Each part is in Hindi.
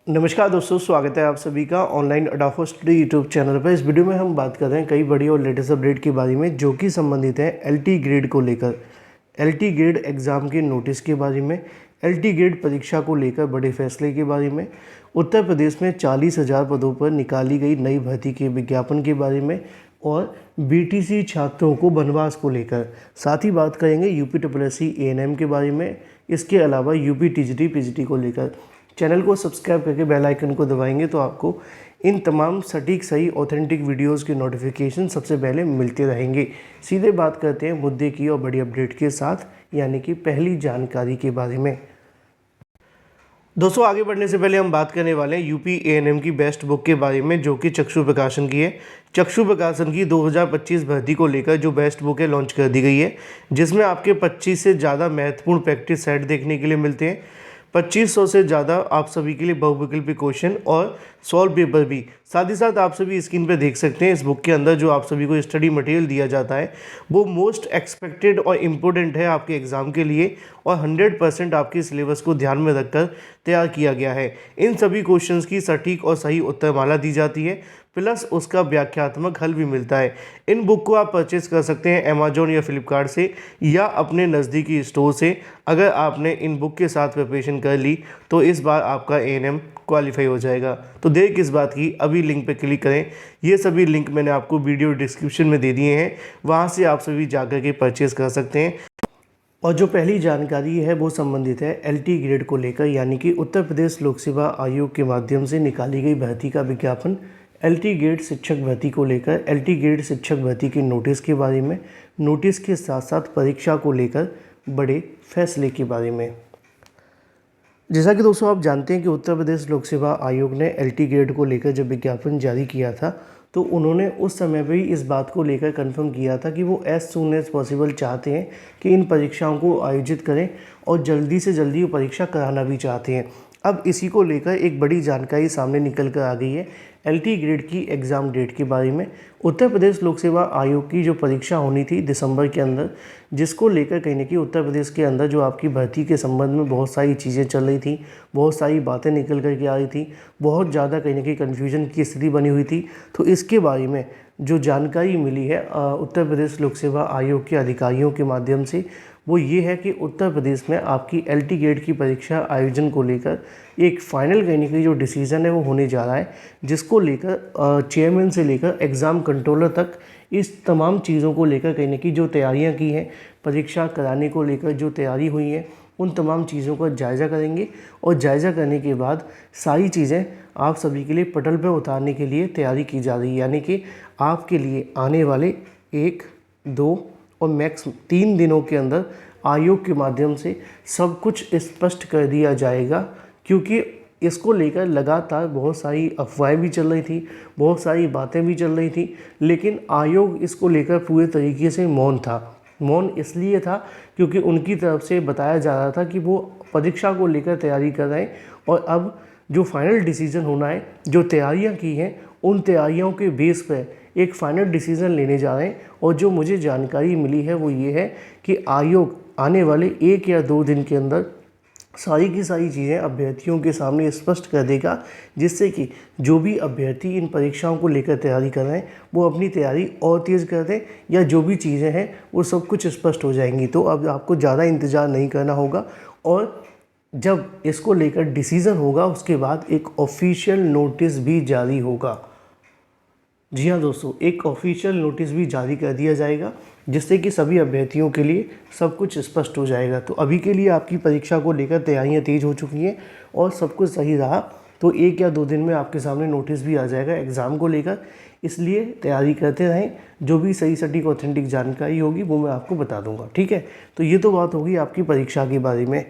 नमस्कार दोस्तों, स्वागत है आप सभी का ऑनलाइन अडाफो स्टडी यूट्यूब चैनल पर। इस वीडियो में हम बात कर रहे हैं कई बड़ी और लेटेस्ट अपडेट के बारे में जो कि संबंधित है एलटी ग्रेड को लेकर। एलटी ग्रेड एग्ज़ाम के नोटिस के बारे में, एलटी ग्रेड परीक्षा को लेकर बड़े फैसले के बारे में, उत्तर प्रदेश में 40,000 पदों पर निकाली गई नई भर्ती के विज्ञापन के बारे में और बीटीसी छात्रों को बनवास को लेकर। साथ ही बात करेंगे यूपीएससी एएनएम के बारे में, इसके अलावा यूपी टीजीटी पीजीटी को लेकर। चैनल को सब्सक्राइब करके बेल आइकन को दबाएंगे तो आपको इन तमाम सटीक सही ऑथेंटिक वीडियोस के नोटिफिकेशन सबसे पहले मिलते रहेंगे। सीधे बात करते हैं मुद्दे की और बड़ी अपडेट के साथ, यानी कि पहली जानकारी के बारे में। दोस्तों, आगे बढ़ने से पहले हम बात करने वाले हैं यूपी एएनएम की बेस्ट बुक के बारे में जो कि चक्षु प्रकाशन की है। चक्षु प्रकाशन की 2025 भर्ती को लेकर जो बेस्ट बुक है लॉन्च कर दी गई है, जिसमें आपके 25 से ज़्यादा महत्वपूर्ण प्रैक्टिस सेट देखने के लिए मिलते हैं। 2500 से ज़्यादा आप सभी के लिए बहुविकल्पी क्वेश्चन और सॉल्व पेपर भी। साथ ही साथ आप सभी स्क्रीन पर देख सकते हैं इस बुक के अंदर जो आप सभी को स्टडी मटेरियल दिया जाता है वो मोस्ट एक्सपेक्टेड और इम्पोर्टेंट है आपके एग्ज़ाम के लिए और 100% आपके सिलेबस को ध्यान में रखकर तैयार किया गया है। इन सभी क्वेश्चंस की सटीक और सही उत्तरमाला दी जाती है, प्लस उसका व्याख्यात्मक हल भी मिलता है। इन बुक को आप परचेज कर सकते हैं अमेजोन या फ्लिपकार्ट से या अपने नज़दीकी स्टोर से। अगर आपने इन बुक के साथ प्रिपरेशन कर ली तो इस बार आपका एएनएम क्वालिफाई हो जाएगा। तो देर किस बात की, अभी लिंक पे क्लिक करें। ये सभी लिंक मैंने आपको वीडियो डिस्क्रिप्शन में दे दिए हैं, वहाँ से आप सभी जाकर के परचेज कर सकते हैं। और जो पहली जानकारी है वो संबंधित है एलटी ग्रेड को लेकर, यानी कि उत्तर प्रदेश लोक सेवा आयोग के माध्यम से निकाली गई भर्ती का विज्ञापन। एलटी ग्रेड शिक्षक भर्ती को लेकर, एलटी ग्रेड शिक्षक भर्ती के नोटिस के बारे में, नोटिस के साथ साथ परीक्षा को लेकर बड़े फैसले के बारे में। जैसा कि दोस्तों आप जानते हैं कि उत्तर प्रदेश लोक सेवा आयोग ने एलटी ग्रेड को लेकर जब विज्ञापन जारी किया था तो उन्होंने उस समय भी इस बात को लेकर कंफर्म किया था कि वो एज सून एज पॉसिबल चाहते हैं कि इन परीक्षाओं को आयोजित करें और जल्दी से जल्दी वो परीक्षा कराना भी चाहते हैं। अब इसी को लेकर एक बड़ी जानकारी सामने निकल कर आ गई है एलटी ग्रेड की एग्ज़ाम डेट के बारे में। उत्तर प्रदेश लोक सेवा आयोग की जो परीक्षा होनी थी दिसंबर के अंदर, जिसको लेकर कहीं ना कहीं उत्तर प्रदेश के अंदर जो आपकी भर्ती के संबंध में बहुत सारी चीज़ें चल रही थी, बहुत सारी बातें निकल कर के आ रही थी, बहुत ज़्यादा कहीं ना कहीं कन्फ्यूजन की स्थिति बनी हुई थी। तो इसके बारे में जो जानकारी मिली है उत्तर प्रदेश लोक सेवा आयोग के अधिकारियों के माध्यम से, वो ये है कि उत्तर प्रदेश में आपकी एलटी ग्रेड की परीक्षा आयोजन को लेकर एक फाइनल कहने की जो डिसीज़न है वो होने जा रहा है, जिसको लेकर चेयरमैन से लेकर एग्ज़ाम कंट्रोलर तक इस तमाम चीज़ों को लेकर कहने की जो तैयारियां की हैं, परीक्षा कराने को लेकर जो तैयारी हुई है, उन तमाम चीज़ों का जायज़ा करेंगे और जायज़ा करने के बाद सारी चीज़ें आप सभी के लिए पटल पर उतारने के लिए तैयारी की जा रही है। यानी कि आपके लिए आने वाले 1, 2 और मैक्स 3 दिनों के अंदर आयोग के माध्यम से सब कुछ स्पष्ट कर दिया जाएगा, क्योंकि इसको लेकर लगातार बहुत सारी अफवाहें भी चल रही थी, बहुत सारी बातें भी चल रही थी, लेकिन आयोग इसको लेकर पूरे तरीके से मौन था। मौन इसलिए था क्योंकि उनकी तरफ से बताया जा रहा था कि वो परीक्षा को लेकर तैयारी कर रहे हैं और अब जो फाइनल डिसीजन होना है, जो तैयारियां की हैं, उन तैयारियों के बेस पर एक फाइनल डिसीज़न लेने जा रहे हैं। और जो मुझे जानकारी मिली है वो ये है कि आयोग आने वाले 1 या 2 दिन के अंदर सारी की सारी चीज़ें अभ्यर्थियों के सामने स्पष्ट कर देगा, जिससे कि जो भी अभ्यर्थी इन परीक्षाओं को लेकर तैयारी कर रहे हैं वो अपनी तैयारी और तेज़ कर दें, या जो भी चीज़ें हैं वो सब कुछ स्पष्ट हो जाएंगी। तो अब आपको ज़्यादा इंतज़ार नहीं करना होगा और जब इसको लेकर डिसीज़न होगा उसके बाद एक ऑफिशियल नोटिस भी जारी होगा। जी हाँ दोस्तों, एक ऑफिशियल नोटिस भी जारी कर दिया जाएगा, जिससे कि सभी अभ्यर्थियों के लिए सब कुछ स्पष्ट हो जाएगा। तो अभी के लिए आपकी परीक्षा को लेकर तैयारियां तेज़ हो चुकी हैं और सब कुछ सही रहा तो 1 या 2 दिन में आपके सामने नोटिस भी आ जाएगा एग्ज़ाम को लेकर। इसलिए तैयारी करते रहें, जो भी सही सटीक ऑथेंटिक जानकारी होगी वो मैं आपको बता दूंगा, ठीक है। तो ये तो बात होगी आपकी परीक्षा के बारे में।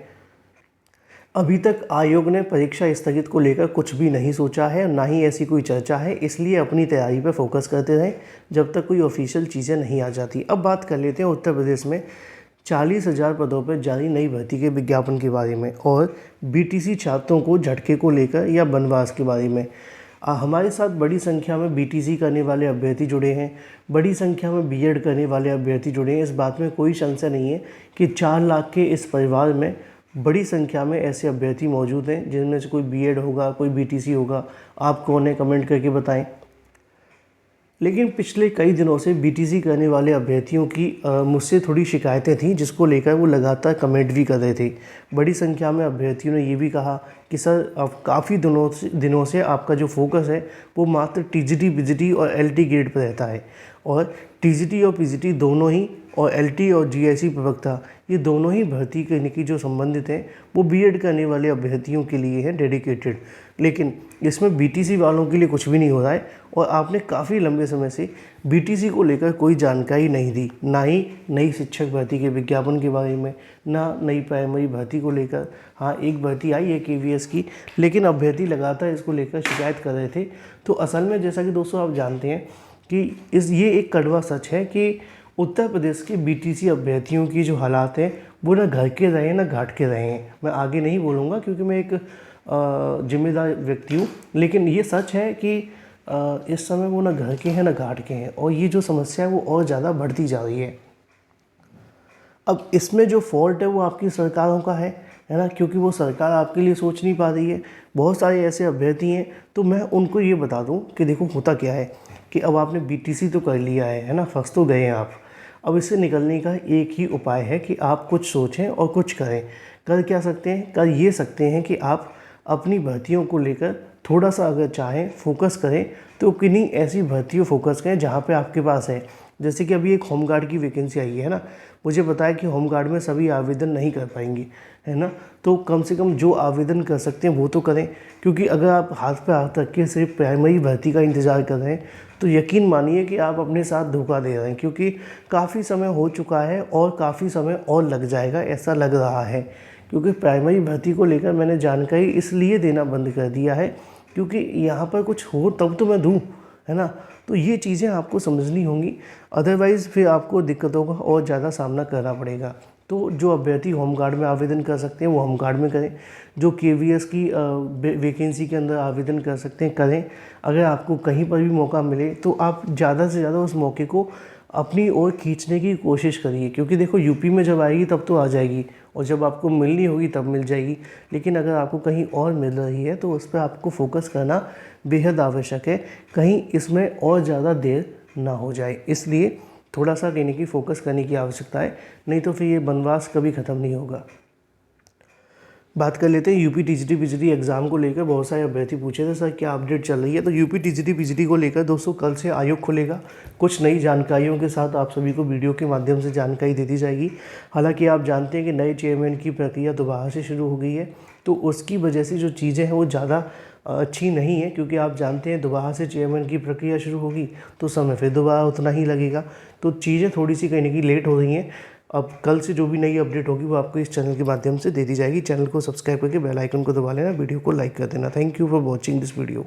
अभी तक आयोग ने परीक्षा स्थगित को लेकर कुछ भी नहीं सोचा है, ना ही ऐसी कोई चर्चा है, इसलिए अपनी तैयारी पर फोकस करते रहें जब तक कोई ऑफिशियल चीज़ें नहीं आ जाती। अब बात कर लेते हैं उत्तर प्रदेश में 40,000 पदों पर जारी नई भर्ती के विज्ञापन के बारे में और बीटीसी छात्रों को झटके को लेकर या बनवास के बारे में। हमारे साथ बड़ी संख्या में बीटीसी करने वाले अभ्यर्थी जुड़े हैं, बड़ी संख्या में बीएड करने वाले अभ्यर्थी जुड़े हैं। इस बात में कोई संशय नहीं है कि 4 लाख के इस परिवार में बड़ी संख्या में ऐसे अभ्यर्थी मौजूद हैं जिनमें से कोई बीएड होगा, कोई बीटीसी होगा। आप कौन है, कमेंट करके बताएं। लेकिन पिछले कई दिनों से बीटीसी करने वाले अभ्यर्थियों की मुझसे थोड़ी शिकायतें थीं, जिसको लेकर वो लगातार कमेंट भी कर रहे थे। बड़ी संख्या में अभ्यर्थियों ने ये भी कहा कि सर अब काफ़ी दिनों से आपका जो फोकस है वो मात्र टीजीटी, पीजीटी और एलटी ग्रेड पर रहता है, और टीजीटी और पीजीटी दोनों ही, और एलटी और जीआईसी प्रवक्ता, ये दोनों ही भर्ती करने की जो संबंधित हैं वो बीएड करने वाले अभ्यर्थियों के लिए हैं डेडिकेटेड। लेकिन इसमें बीटीसी वालों के लिए कुछ भी नहीं हो रहा है, और आपने काफ़ी लंबे समय से बीटीसी को लेकर कोई जानकारी नहीं दी, ना ही नई शिक्षक भर्ती के विज्ञापन के बारे में, ना नई प्राइमरी भर्ती को लेकर। हाँ, एक भर्ती आई है केवीएस की, लेकिन अभ्यर्थी लगातार इसको लेकर शिकायत कर रहे थे। तो असल में जैसा कि दोस्तों आप जानते हैं कि ये एक कड़वा सच है कि उत्तर प्रदेश के बीटीसी अभ्यर्थियों की जो हालात हैं वो ना घर के रहे हैं ना घाट के रहे हैं। मैं आगे नहीं बोलूँगा क्योंकि मैं एक जिम्मेदार व्यक्ति हूँ, लेकिन ये सच है कि इस समय वो ना घर के हैं ना घाट के हैं, और ये जो समस्या है वो और ज़्यादा बढ़ती जा रही है। अब इसमें जो फॉल्ट है वो आपकी सरकारों का है ना, क्योंकि वो सरकार आपके लिए सोच नहीं पा रही है। बहुत सारे ऐसे अभ्यर्थी हैं, तो मैं उनको ये बता दूं कि देखो होता क्या है कि अब आपने बीटीसी तो कर लिया है ना, फंस तो गए हैं आप। अब इससे निकलने का एक ही उपाय है कि आप कुछ सोचें और कुछ करें। कर क्या सकते हैं? कर ये सकते हैं कि आप अपनी भर्तियों को लेकर थोड़ा सा अगर चाहें फोकस करें तो किन्हीं ऐसी भर्तियों फोकस करें जहाँ पे आपके पास है। जैसे कि अभी एक होमगार्ड की वैकेंसी आई है ना, मुझे पता है कि होमगार्ड में सभी आवेदन नहीं कर पाएंगे, है ना, तो कम से कम जो आवेदन कर सकते हैं वो तो करें। क्योंकि अगर आप हाथ पे हाथ रख के सिर्फ प्राइमरी भर्ती का इंतज़ार कर रहे हैं तो यकीन मानिए कि आप अपने साथ धोखा दे रहे हैं, क्योंकि काफ़ी समय हो चुका है और काफ़ी समय और लग जाएगा, ऐसा लग रहा है। क्योंकि प्राइमरी भर्ती को लेकर मैंने जानकारी इसलिए देना बंद कर दिया है क्योंकि यहाँ पर कुछ हो तब तो मैं दूँ, है ना। तो ये चीज़ें आपको समझनी होंगी, अदरवाइज़ फिर आपको दिक्कतों का और ज़्यादा सामना करना पड़ेगा। तो जो अभ्यर्थी होमगार्ड में आवेदन कर सकते हैं वो होमगार्ड में करें, जो केवीएस की वैकेंसी के अंदर आवेदन कर सकते हैं करें। अगर आपको कहीं पर भी मौका मिले तो आप ज़्यादा से ज़्यादा उस मौके को अपनी ओर खींचने की कोशिश करिए, क्योंकि देखो यूपी में जब आएगी तब तो आ जाएगी, और जब आपको मिलनी होगी तब मिल जाएगी। लेकिन अगर आपको कहीं और मिल रही है तो उस पर आपको फोकस करना बेहद आवश्यक है, कहीं इसमें और ज़्यादा देर ना हो जाए। इसलिए थोड़ा सा लेने की फोकस करने की आवश्यकता है, नहीं तो फिर ये बनवास कभी ख़त्म नहीं होगा। बात कर लेते हैं यूपी टीजीटी पीजीटी एग्ज़ाम को लेकर। बहुत सारे अभ्यर्थी पूछे थे सर क्या अपडेट चल रही है, तो यूपी टीजीटी पीजीटी को लेकर दोस्तों कल से आयोग खुलेगा। कुछ नई जानकारियों के साथ आप सभी को वीडियो के माध्यम से जानकारी दे दी जाएगी। हालांकि आप जानते हैं कि नए चेयरमैन की प्रक्रिया दोबारा से शुरू हो गई है, तो उसकी वजह से जो चीज़ें हैं वो ज़्यादा अच्छी नहीं है, क्योंकि आप जानते हैं दोबारा से चेयरमैन की प्रक्रिया शुरू होगी तो समय फिर दोबारा उतना ही लगेगा। तो चीज़ें थोड़ी सी कहीं ना कहीं लेट हो रही हैं। अब कल से जो भी नई अपडेट होगी वो आपको इस चैनल के माध्यम से दे दी जाएगी। चैनल को सब्सक्राइब करके बेल आइकन को दबा लेना, वीडियो को लाइक कर देना। Thank you for watching this video.